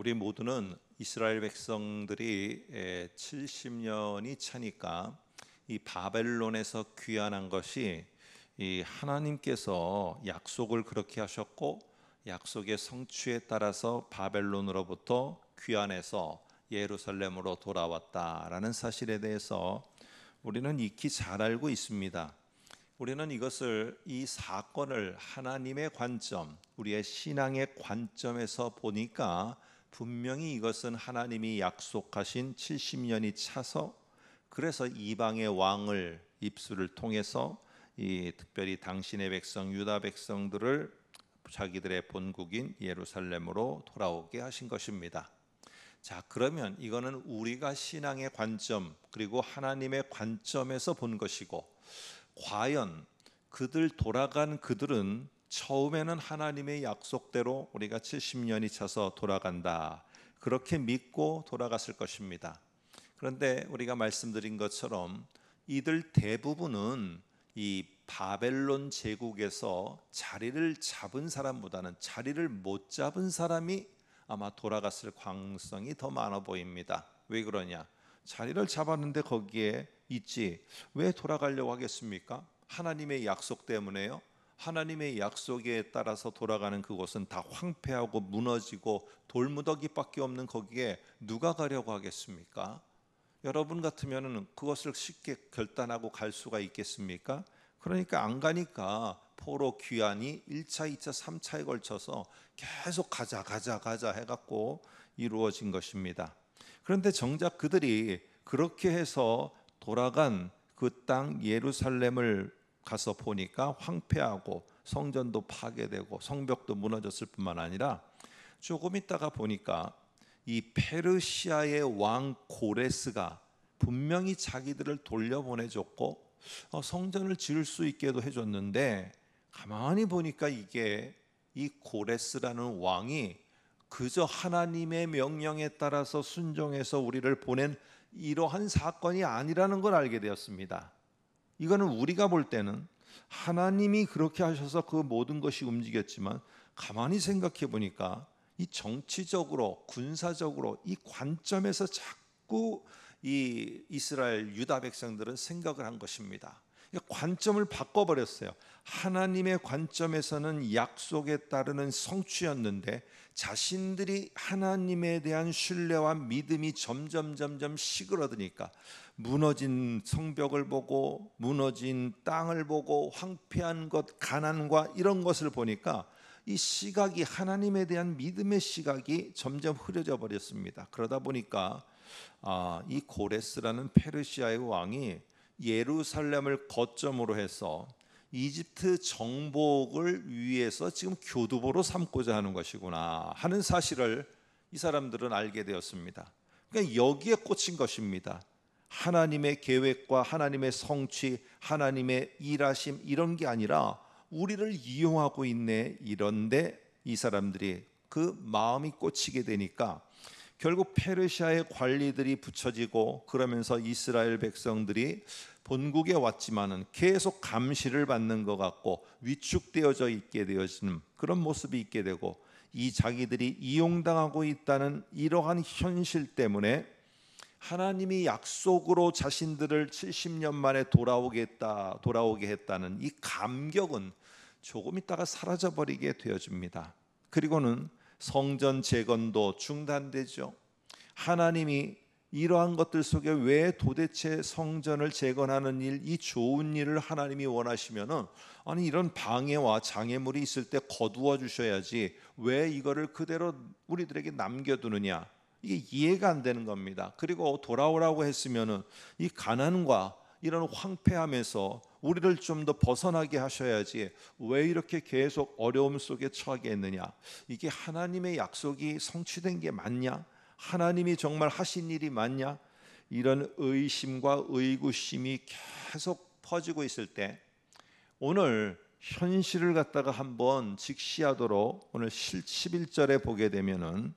우리 모두는 이스라엘 백성들이 70년이 차니까 이 바벨론에서 귀환한 것이 이 하나님께서 약속을 그렇게 하셨고 약속의 성취에 따라서 바벨론으로부터 귀환해서 예루살렘으로 돌아왔다라는 사실에 대해서 우리는 익히 잘 알고 있습니다. 우리는 이 사건을 하나님의 관점, 우리의 신앙의 관점에서 보니까 분명히 이것은 하나님이 약속하신 70년이 차서 그래서 이방의 왕을 입술을 통해서 특별히 당신의 백성 유다 백성들을 자기들의 본국인 예루살렘으로 돌아오게 하신 것입니다. 자, 그러면 이거는 우리가 신앙의 관점 그리고 하나님의 관점에서 본 것이고, 과연 돌아간 그들은 처음에는 하나님의 약속대로 우리가 70년이 차서 돌아간다 그렇게 믿고 돌아갔을 것입니다. 그런데 우리가 말씀드린 것처럼 이들 대부분은 이 바벨론 제국에서 자리를 잡은 사람보다는 자리를 못 잡은 사람이 아마 돌아갔을 가능성이 더 많아 보입니다. 왜 그러냐? 자리를 잡았는데 거기에 있지 왜 돌아가려고 하겠습니까? 하나님의 약속 때문에요. 하나님의 약속에 따라서 돌아가는 그곳은 다 황폐하고 무너지고 돌무더기밖에 없는 거기에 누가 가려고 하겠습니까? 여러분 같으면 그것을 쉽게 결단하고 갈 수가 있겠습니까? 그러니까 안 가니까 포로 귀환이 1차, 2차, 3차에 걸쳐서 계속 가자 해갖고 이루어진 것입니다. 그런데 정작 그들이 그렇게 해서 돌아간 그 땅 예루살렘을 가서 보니까 황폐하고 성전도 파괴되고 성벽도 무너졌을 뿐만 아니라 조금 있다가 보니까 이 페르시아의 왕 고레스가 분명히 자기들을 돌려보내줬고 성전을 지을 수 있게도 해줬는데, 가만히 보니까 이게 이 고레스라는 왕이 그저 하나님의 명령에 따라서 순종해서 우리를 보낸 이러한 사건이 아니라는 걸 알게 되었습니다. 이거는 우리가 볼 때는 하나님이 그렇게 하셔서 그 모든 것이 움직였지만, 가만히 생각해 보니까 이 정치적으로 군사적으로 이 관점에서 자꾸 이 이스라엘 유다 백성들은 생각을 한 것입니다. 관점을 바꿔버렸어요. 하나님의 관점에서는 약속에 따르는 성취였는데 자신들이 하나님에 대한 신뢰와 믿음이 점점 시그러드니까 무너진 성벽을 보고 무너진 땅을 보고 황폐한 것, 가난과 이런 것을 보니까 이 시각이, 하나님에 대한 믿음의 시각이 점점 흐려져 버렸습니다. 그러다 보니까 이 고레스라는 페르시아의 왕이 예루살렘을 거점으로 해서 이집트 정복을 위해서 지금 교두보로 삼고자 하는 것이구나 하는 사실을 이 사람들은 알게 되었습니다. 그러니까 여기에 꽂힌 것입니다. 하나님의 계획과 하나님의 성취, 하나님의 일하심, 이런 게 아니라 우리를 이용하고 있네, 이런데 이 사람들이 그 마음이 꽂히게 되니까 결국 페르시아의 관리들이 붙여지고, 그러면서 이스라엘 백성들이 본국에 왔지만은 계속 감시를 받는 것 같고 위축되어져 있게 되어지는 그런 모습이 있게 되고, 이 자기들이 이용당하고 있다는 이러한 현실 때문에 하나님이 약속으로 자신들을 70년 만에 돌아오게 했다는 이 감격은 조금 있다가 사라져버리게 되어집니다. 그리고는 성전 재건도 중단되죠. 하나님이 이러한 것들 속에 왜 도대체 성전을 재건하는 일, 이 좋은 일을 하나님이 원하시면은, 아니 이런 방해와 장애물이 있을 때 거두어 주셔야지 왜 이거를 그대로 우리들에게 남겨두느냐, 이게 이해가 안 되는 겁니다. 그리고 돌아오라고 했으면은 이 가난과 이런 황폐함에서 우리를 좀 더 벗어나게 하셔야지 왜 이렇게 계속 어려움 속에 처하게 했느냐, 이게 하나님의 약속이 성취된 게 맞냐, 하나님이 정말 하신 일이 맞냐, 이런 의심과 의구심이 계속 퍼지고 있을 때 오늘 현실을 갖다가 한번 직시하도록 오늘 11절에 보게 되면은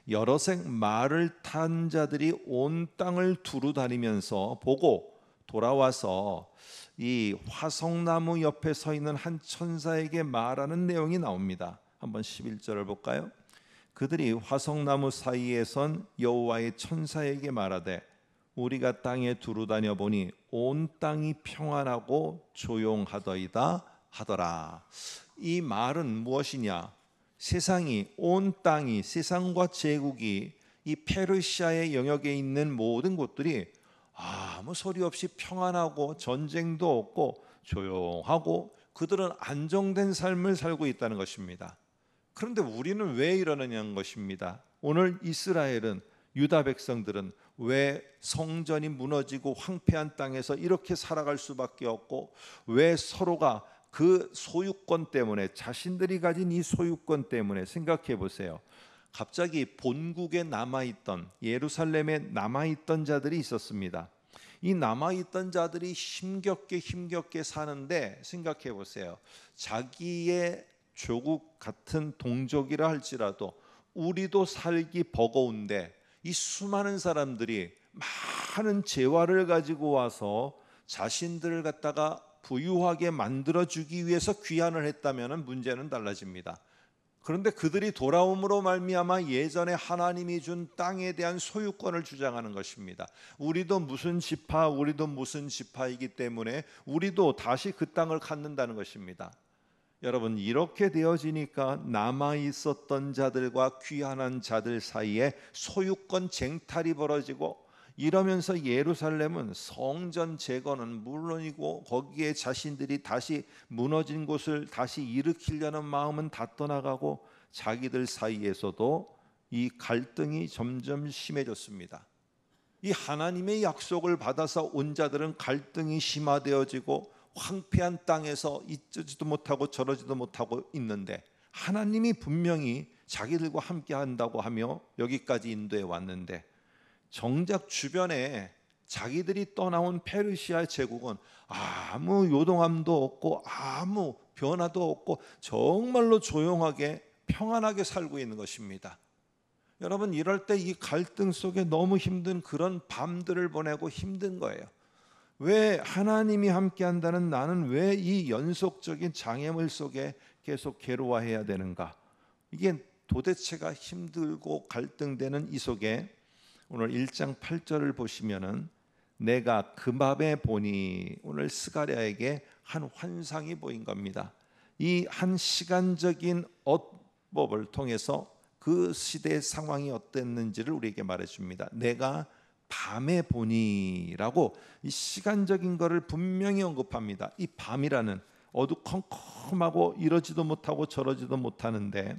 여러색 말을 탄 자들이 온 땅을 두루 다니면서 보고 돌아와서 이 화성나무 옆에 서 있는 한 천사에게 말하는 내용이 나옵니다. 한번 11절을 볼까요? 그들이 화석나무 사이에 선 여호와의 천사에게 말하되 우리가 땅에 두루 다녀 보니 온 땅이 평안하고 조용하더이다 하더라. 이 말은 무엇이냐? 세상이, 온 땅이, 세상과 제국이 이 페르시아의 영역에 있는 모든 곳들이 아무 소리 없이 평안하고 전쟁도 없고 조용하고 그들은 안정된 삶을 살고 있다는 것입니다. 그런데 우리는 왜 이러느냐는 것입니다. 오늘 이스라엘은, 유다 백성들은 왜 성전이 무너지고 황폐한 땅에서 이렇게 살아갈 수밖에 없고, 왜 서로가 그 소유권 때문에, 자신들이 가진 이 소유권 때문에, 생각해 보세요. 갑자기 본국에 남아있던, 예루살렘에 남아있던 자들이 있었습니다. 이 남아있던 자들이 힘겹게 사는데, 생각해 보세요. 자기의 조국 같은 동족이라 할지라도 우리도 살기 버거운데 이 수많은 사람들이 많은 재화를 가지고 와서 자신들을 갖다가 부유하게 만들어주기 위해서 귀환을 했다면 문제는 달라집니다. 그런데 그들이 돌아옴으로 말미암아 예전에 하나님이 준 땅에 대한 소유권을 주장하는 것입니다. 우리도 무슨 지파이기 때문에 우리도 다시 그 땅을 갖는다는 것입니다. 여러분, 이렇게 되어지니까 남아있었던 자들과 귀환한 자들 사이에 소유권 쟁탈이 벌어지고, 이러면서 예루살렘은 성전 재건은 물론이고 거기에 자신들이 다시 무너진 곳을 다시 일으키려는 마음은 다 떠나가고 자기들 사이에서도 이 갈등이 점점 심해졌습니다. 이 하나님의 약속을 받아서 온 자들은 갈등이 심화되어지고 황폐한 땅에서 이쩌지도 못하고 저러지도 못하고 있는데, 하나님이 분명히 자기들과 함께 한다고 하며 여기까지 인도해 왔는데, 정작 주변에 자기들이 떠나온 페르시아 제국은 아무 요동함도 없고 아무 변화도 없고 정말로 조용하게 평안하게 살고 있는 것입니다. 여러분, 이럴 때 이 갈등 속에 너무 힘든 그런 밤들을 보내고 힘든 거예요. 왜 하나님이 함께 한다는 나는 왜 이 연속적인 장애물 속에 계속 괴로워해야 되는가? 이게 도대체가 힘들고 갈등되는 이 속에 오늘 1장 8절을 보시면은 내가 그 밤에 보니, 오늘 스가랴에게 한 환상이 보인 겁니다. 이 한 시간적인 어법을 통해서 그 시대의 상황이 어땠는지를 우리에게 말해줍니다. 내가 밤에 보니라고 이 시간적인 것을 분명히 언급합니다. 이 밤이라는 어두컴컴하고 이러지도 못하고 저러지도 못하는데,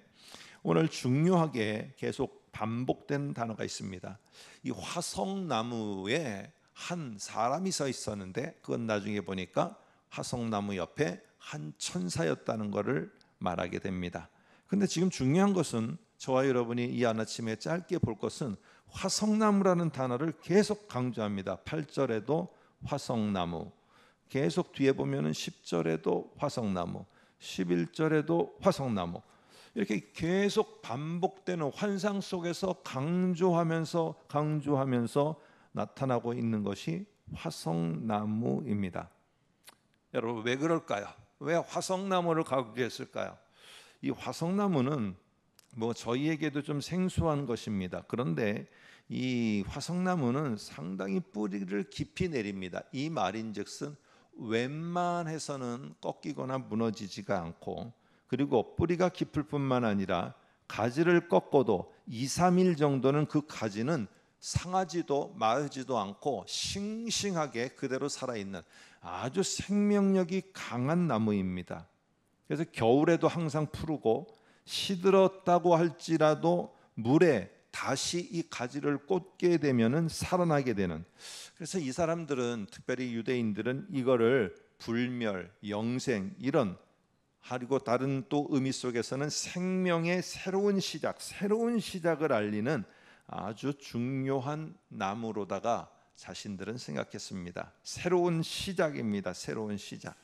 오늘 중요하게 계속 반복되는 단어가 있습니다. 이 화석나무에 한 사람이 서 있었는데 그건 나중에 보니까 화석나무 옆에 한 천사였다는 것을 말하게 됩니다. 근데 지금 중요한 것은, 저와 여러분이 이 아침에 짧게 볼 것은 화석나무라는 단어를 계속 강조합니다. 8절에도 화석나무, 계속 뒤에 보면은 10절에도 화석나무, 11절에도 화석나무, 이렇게 계속 반복되는 환상 속에서 강조하면서 나타나고 있는 것이 화석나무입니다. 여러분, 왜 그럴까요? 왜 화석나무를 강조했을까요? 이 화석나무는 저희에게도 좀 생소한 것입니다. 그런데 이 화석나무는 상당히 뿌리를 깊이 내립니다. 이 말인즉슨 웬만해서는 꺾이거나 무너지지가 않고, 그리고 뿌리가 깊을 뿐만 아니라 가지를 꺾어도 2, 3일 정도는 그 가지는 상하지도 마르지도 않고 싱싱하게 그대로 살아있는 아주 생명력이 강한 나무입니다. 그래서 겨울에도 항상 푸르고, 시들었다고 할지라도 물에 다시 이 가지를 꽂게 되면은 살아나게 되는, 그래서 이 사람들은, 특별히 유대인들은 이거를 불멸, 영생, 이런, 그리고 다른 또 의미 속에서는 생명의 새로운 시작을 알리는 아주 중요한 나무로다가 자신들은 생각했습니다. 새로운 시작입니다. 새로운 시작.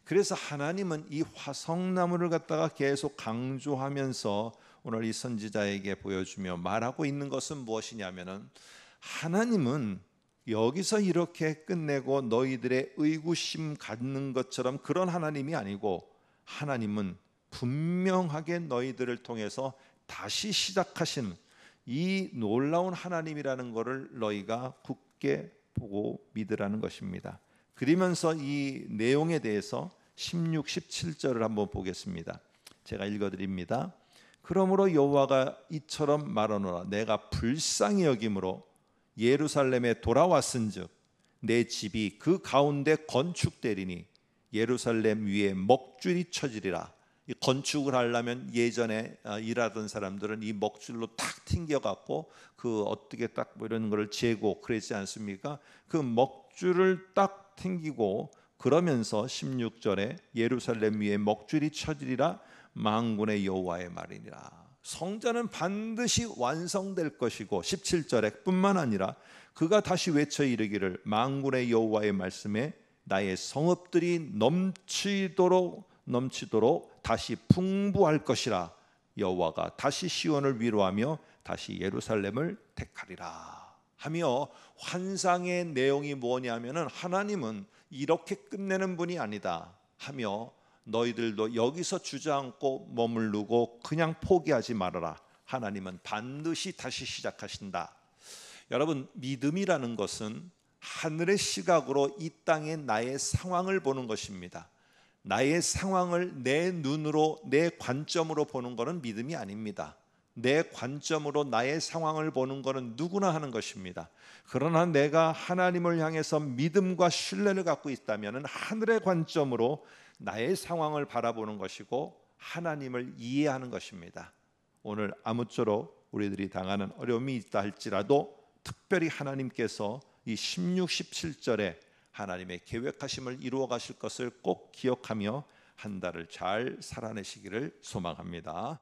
그래서 하나님은 이 화석나무를 갖다가 계속 강조하면서 오늘 이 선지자에게 보여주며 말하고 있는 것은 무엇이냐면은, 하나님은 여기서 이렇게 끝내고 너희들의 의구심 갖는 것처럼 그런 하나님이 아니고, 하나님은 분명하게 너희들을 통해서 다시 시작하신 이 놀라운 하나님이라는 것을 너희가 굳게 보고 믿으라는 것입니다. 그러면서 이 내용에 대해서 16, 17절을 한번 보겠습니다. 제가 읽어드립니다. 그러므로 여호와가 이처럼 말하노라. 내가 불쌍히 여김으로 예루살렘에 돌아왔은즉 내 집이 그 가운데 건축되리니 예루살렘 위에 먹줄이 쳐지리라. 이 건축을 하려면 예전에 일하던 사람들은 이 먹줄로 탁 튕겨갖고 그 어떻게 딱 뭐 이런 거를 재고 그러지 않습니까? 그 먹줄을 딱 튕기고 그러면서 16절에 예루살렘 위에 먹줄이 쳐지리라. 만군의 여호와의 말이니라. 성전은 반드시 완성될 것이고 17절에 뿐만 아니라 그가 다시 외쳐 이르기를 만군의 여호와의 말씀에 나의 성읍들이 넘치도록 다시 풍부할 것이라. 여호와가 다시 시온을 위로하며 다시 예루살렘을 택하리라 하며, 환상의 내용이 뭐냐면은 하나님은 이렇게 끝내는 분이 아니다 하며, 너희들도 여기서 주저앉고 머무르고 그냥 포기하지 말아라. 하나님은 반드시 다시 시작하신다. 여러분, 믿음이라는 것은 하늘의 시각으로 이 땅의 나의 상황을 보는 것입니다. 나의 상황을 내 눈으로, 내 관점으로 보는 것은 믿음이 아닙니다. 내 관점으로 나의 상황을 보는 것은 누구나 하는 것입니다. 그러나 내가 하나님을 향해서 믿음과 신뢰를 갖고 있다면 하늘의 관점으로 나의 상황을 바라보는 것이고 하나님을 이해하는 것입니다. 오늘 아무쪼록 우리들이 당하는 어려움이 있다 할지라도 특별히 하나님께서 이 16, 17절에 하나님의 계획하심을 이루어 가실 것을 꼭 기억하며 한 달을 잘 살아내시기를 소망합니다.